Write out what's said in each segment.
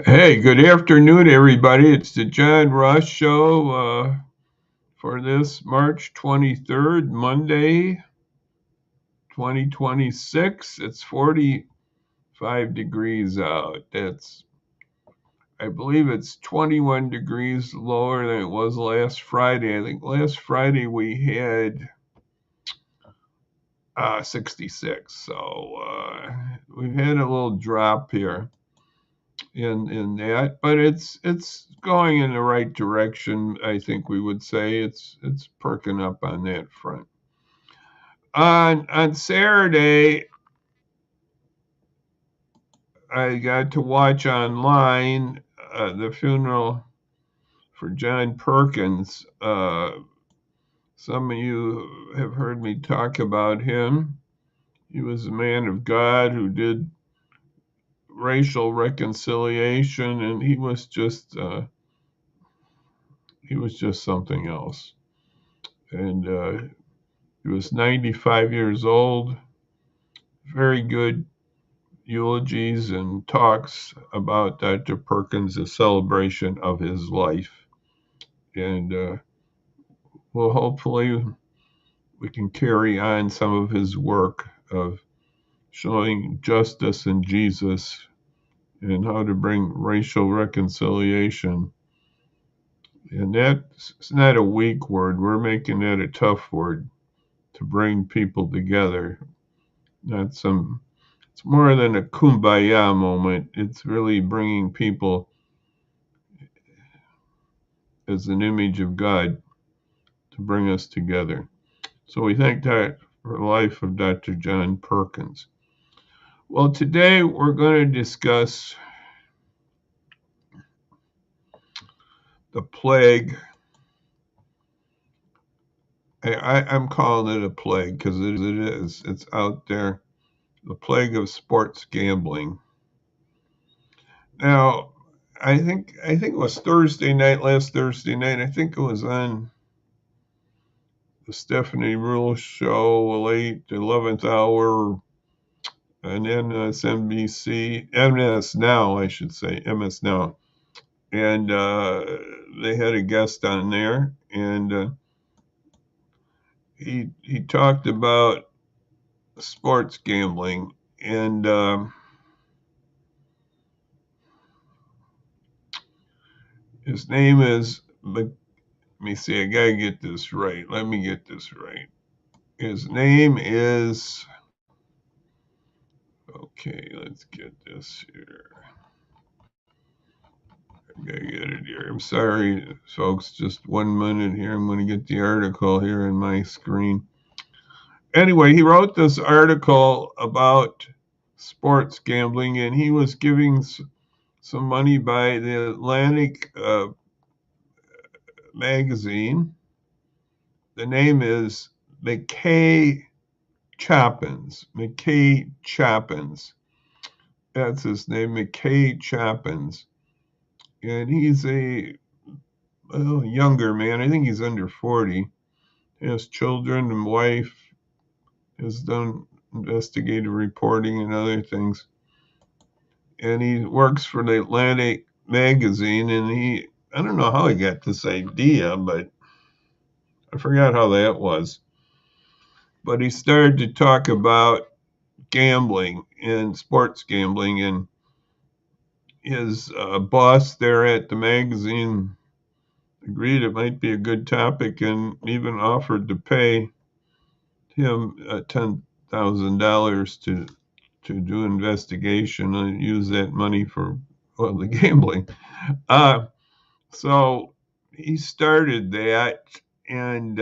Hey, good afternoon, everybody. It's the John Ross Show for this March 23rd, Monday, 2026. It's 45 degrees out. I believe it's 21 degrees lower than it was last Friday. I think last Friday we had 66. So we've had a little drop here in that, but it's going in the right direction. I think we would say it's perking up on that front. On Saturday, I got to watch online the funeral for John Perkins. Some of you have heard me talk about him. He was a man of God who did racial reconciliation, and he was just something else. And he was 95 years old. Very good eulogies and talks about Dr. Perkins, a celebration of his life. And well, hopefully we can carry on some of his work of showing justice in Jesus and how to bring racial reconciliation. And that's not a weak word. We're making that a tough word to bring people together. Not some It's more than a kumbaya moment. It's really bringing people as an image of God to bring us together. So we thank God for the life of Dr. John Perkins. Well, today we're going to discuss the plague. I'm calling it a plague because it is. It's out there. The plague of sports gambling. Now, I think it was Thursday night, last Thursday night. I think it was on the Stephanie Rule Show, late 11th hour, and MSNBC, MS Now, I should say, MS Now. And they had a guest on there, and he talked about sports gambling. And his name is, let me see, I got to get this right. Let me get this right. His name is, okay, let's get this here. Gotta get it here. I'm sorry, folks. Just 1 minute here. I'm going to get the article here in my screen. Anyway, he wrote this article about sports gambling, and he was giving some money by the Atlantic magazine. The name is McKay Chappins. McKay Chappins. That's his name, McKay Chappins. And he's a younger man. I think he's under 40. He has children and wife, has done investigative reporting and other things. And he works for the Atlantic magazine, and I don't know how he got this idea, but I forgot how that was. But he started to talk about gambling and sports gambling, and his boss there at the magazine agreed it might be a good topic and even offered to pay him $10,000 to do investigation and use that money for the gambling. So he started that, and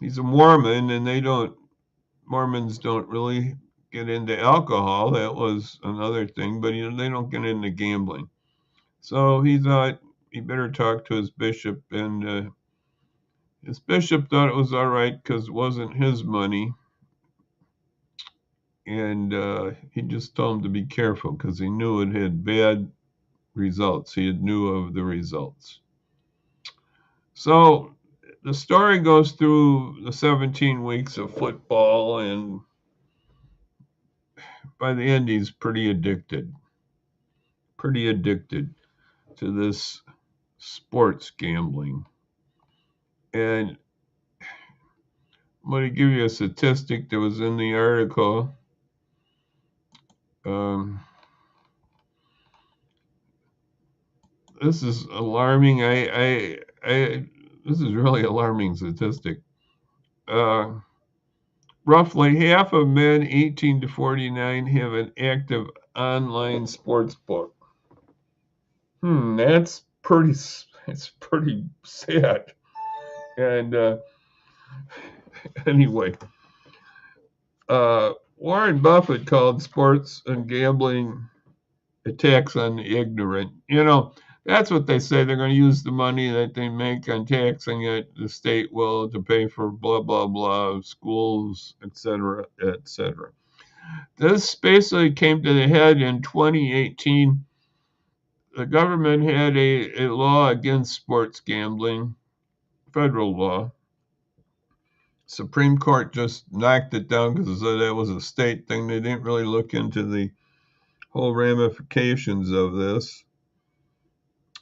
he's a Mormon, and Mormons don't really get into alcohol. That was another thing, but they don't get into gambling. So he thought he better talk to his bishop, and his bishop thought it was all right because it wasn't his money. And he just told him to be careful because he knew it had bad results. He had knew of the results. So the story goes through the 17 weeks of football, and by the end, he's pretty addicted. pretty addicted to this sports gambling. And I'm going to give you a statistic that was in the article. This is alarming. This is really alarming statistic. Roughly half of men 18 to 49 have an active online sports book. That's pretty. It's pretty sad. And anyway, Warren Buffett called sports and gambling a tax on the ignorant. That's what they say. They're going to use the money that they make on taxing it, the state will, to pay for blah, blah, blah, schools, etc., etc. This basically came to the head in 2018. The government had a law against sports gambling, federal law. Supreme Court just knocked it down because that was a state thing. They didn't really look into the whole ramifications of this.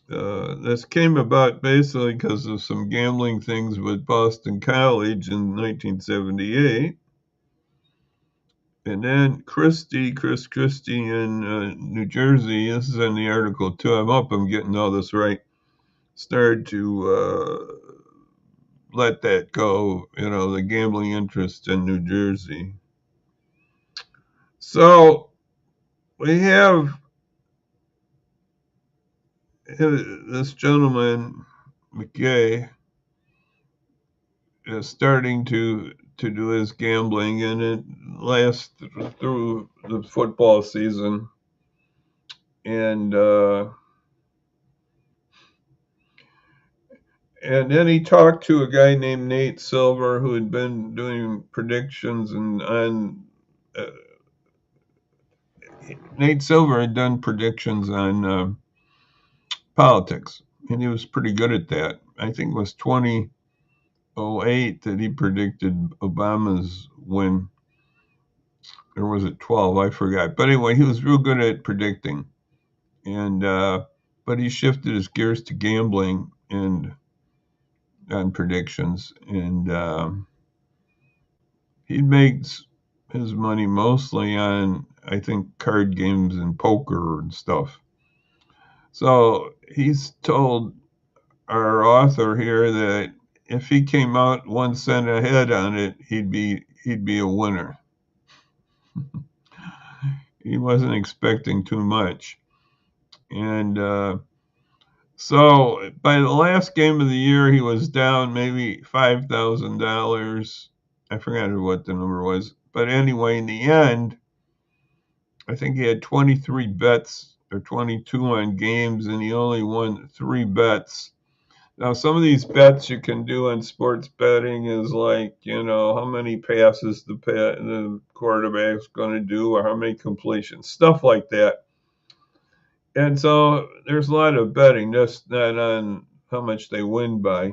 This came about basically because of some gambling things with Boston College in 1978. And then Chris Christie in New Jersey, this is in the article too, I hope I'm getting all this right, started to let that go, the gambling interest in New Jersey. So we have this gentleman, McKay, is starting to do his gambling, and it lasts through the football season. And then he talked to a guy named Nate Silver, who had been doing predictions, Nate Silver had done predictions on politics, and he was pretty good at that. I think it was 2008 that he predicted Obama's win. Or was it 12? I forgot. But anyway, he was real good at predicting. And but he shifted his gears to gambling and on predictions. And he makes his money mostly on, I think, card games and poker and stuff. So he's told our author here that if he came out 1 cent ahead on it, he'd be a winner. He wasn't expecting too much. And so by the last game of the year, he was down maybe $5,000. I forgot what the number was. But anyway, in the end, I think he had 23 bets or 22 on games, and he only won 3 bets. Now, some of these bets you can do on sports betting is like, how many passes the quarterback's going to do or how many completions, stuff like that. And so there's a lot of betting, just not on how much they win by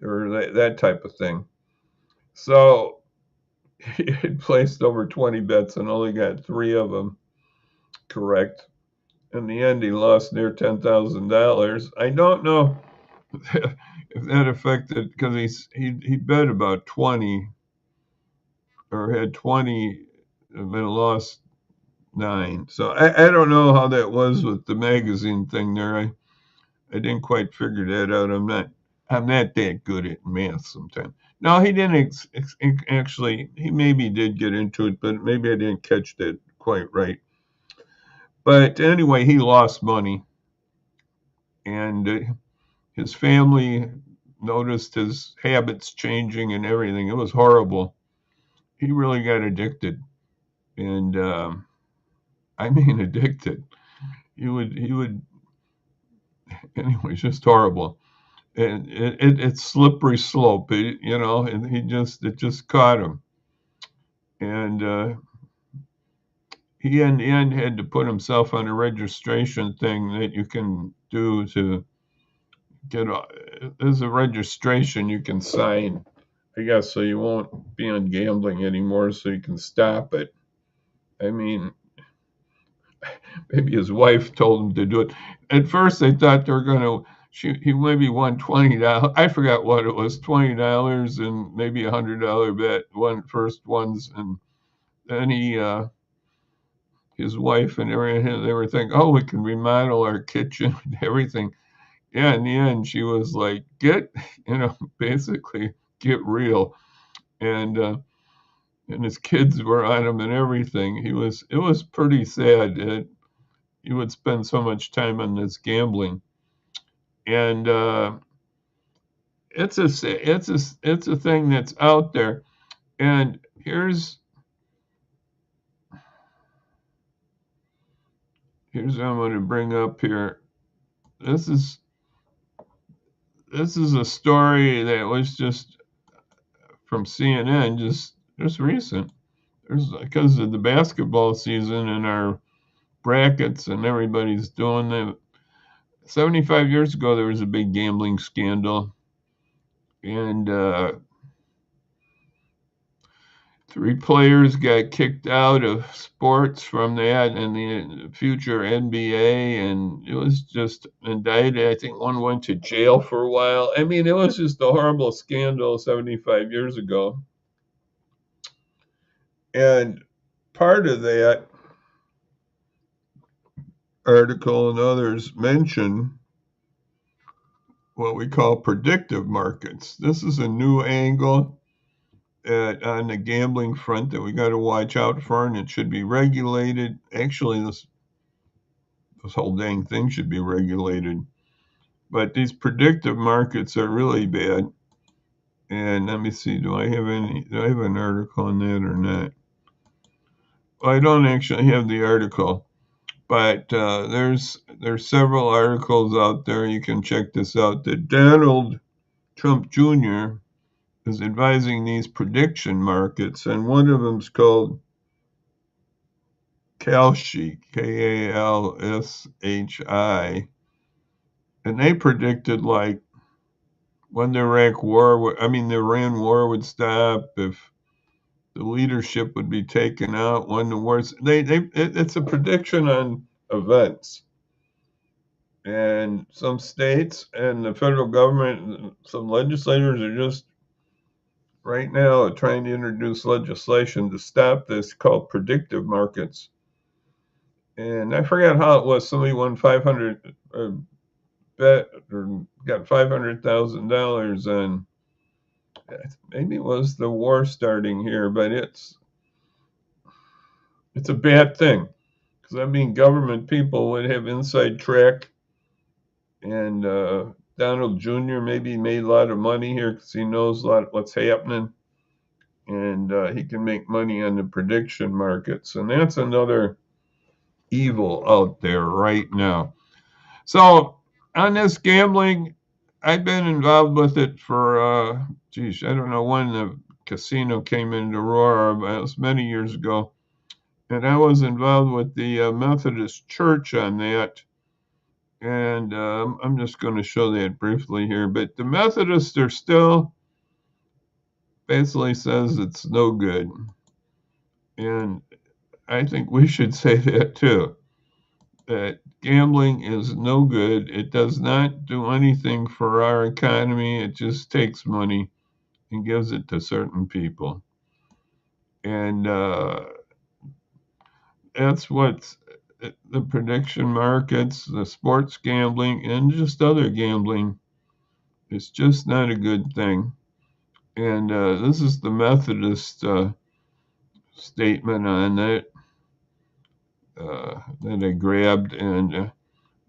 or that type of thing. So he had placed over 20 bets and only got 3 of them correct. In the end, he lost near $10,000. I don't know if that affected, because he bet about 20 or had 20 but lost 9. So I don't know how that was with the magazine thing there. I didn't quite figure that out. I'm not that good at math sometimes. No, he didn't actually. He maybe did get into it, but maybe I didn't catch that quite right. But anyway, he lost money, and his family noticed his habits changing and everything. It was horrible. He really got addicted, and I mean addicted. He would. Anyway, it's just horrible. And it's slippery slope, and it just caught him, and he in the end had to put himself on a registration thing that you can do to get. There's a registration you can sign, I guess, so you won't be on gambling anymore, so you can stop it. I mean, maybe his wife told him to do it. At first, they thought they were going to. He maybe won $20. I forgot what it was, $20 and maybe $100 bet. One first ones, and then his wife and everything. They were thinking, oh, we can remodel our kitchen and everything. Yeah, in the end, she was like, basically get real, and his kids were on him and everything. It was pretty sad. He would spend so much time on this gambling, and it's a thing that's out there. And here's what I'm going to bring up here. This is a story that was just from CNN, just recent. There's because of the basketball season and our brackets and everybody's doing it. 75 years ago, there was a big gambling scandal, and 3 players got kicked out of sports from that, and the future NBA, and it was just indicted. I think one went to jail for a while. I mean, it was just a horrible scandal 75 years ago. And part of that article and others mention what we call predictive markets. This is a new angle on the gambling front that we got to watch out for, and it should be regulated. Actually, this whole dang thing should be regulated. But these predictive markets are really bad. And let me see, do I have an article on that or not? Well, I don't actually have the article, but there's several articles out there. You can check this out. That Donald Trump Jr. is advising these prediction markets, and one of them's called Kalshi, Kalshi, and they predicted like when the Iran war would stop, if the leadership would be taken out, when the wars. It's a prediction on events, and some states and the federal government, some legislators are just right now trying to introduce legislation to stop this called predictive markets. And I forgot how it was. Somebody won 500 bet or got $500,000 on. Maybe it was the war starting here, but it's a bad thing because I mean government people would have inside track, and Donald Jr. maybe made a lot of money here because he knows a lot of what's happening, and he can make money on the prediction markets, and that's another evil out there right now. So on this gambling, I've been involved with it for, I don't know when the casino came into Aurora, but it was many years ago. And I was involved with the Methodist Church on that. And I'm just going to show that briefly here. But the Methodists are still basically says it's no good. And I think we should say that too. That gambling is no good. It does not do anything for our economy. It just takes money and gives it to certain people. And that's what the prediction markets, the sports gambling, and just other gambling is just not a good thing. And this is the Methodist statement on that that I grabbed, and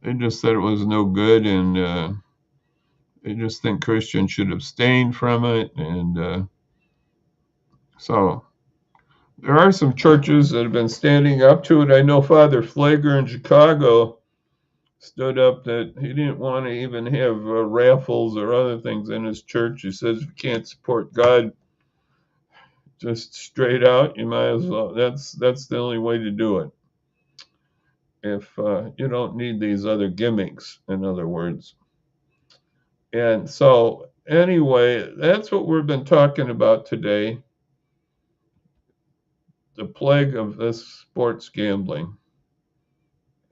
they just said it was no good, and they just think Christians should abstain from it. And so there are some churches that have been standing up to it. I know Father Flagler in Chicago stood up that he didn't want to even have raffles or other things in his church. He says if you can't support God just straight out, you might as well. That's the only way to do it. If you don't need these other gimmicks, in other words. And so anyway, that's what we've been talking about today. The plague of this sports gambling.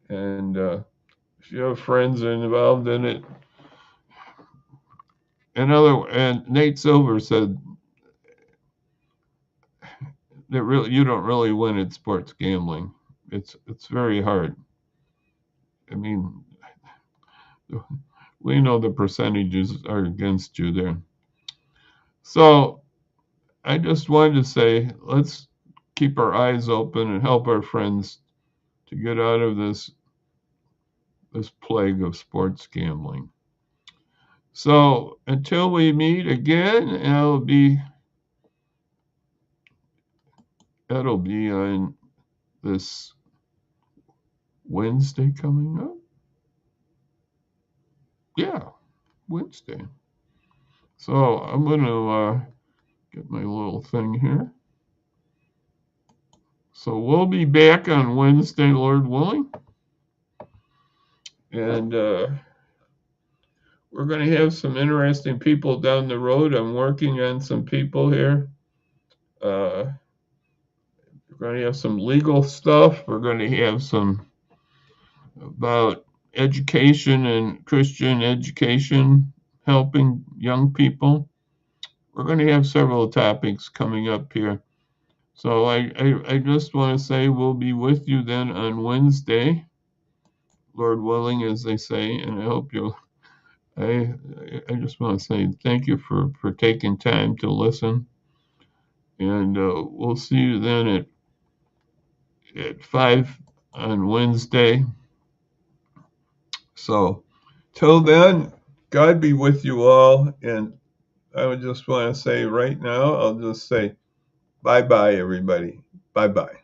And if you have friends involved in it, and Nate Silver said that really you don't really win at sports gambling. It's very hard. I mean, we know the percentages are against you there. So I just wanted to say, let's keep our eyes open and help our friends to get out of this plague of sports gambling. So until we meet again, that'll be on this Wednesday coming up. Yeah, Wednesday. So I'm going to get my little thing here. So we'll be back on Wednesday, Lord willing. And we're going to have some interesting people down the road. I'm working on some people here. We're going to have some legal stuff. We're going to have some about education and Christian education, helping young people. We're going to have several topics coming up here. So I just want to say we'll be with you then on Wednesday, Lord willing, as they say, and I hope you'll. I just want to say thank you for taking time to listen, and we'll see you then at 5 on Wednesday. So till then, God be with you all, and I would just want to say right now, I'll just say bye-bye, everybody. Bye-bye.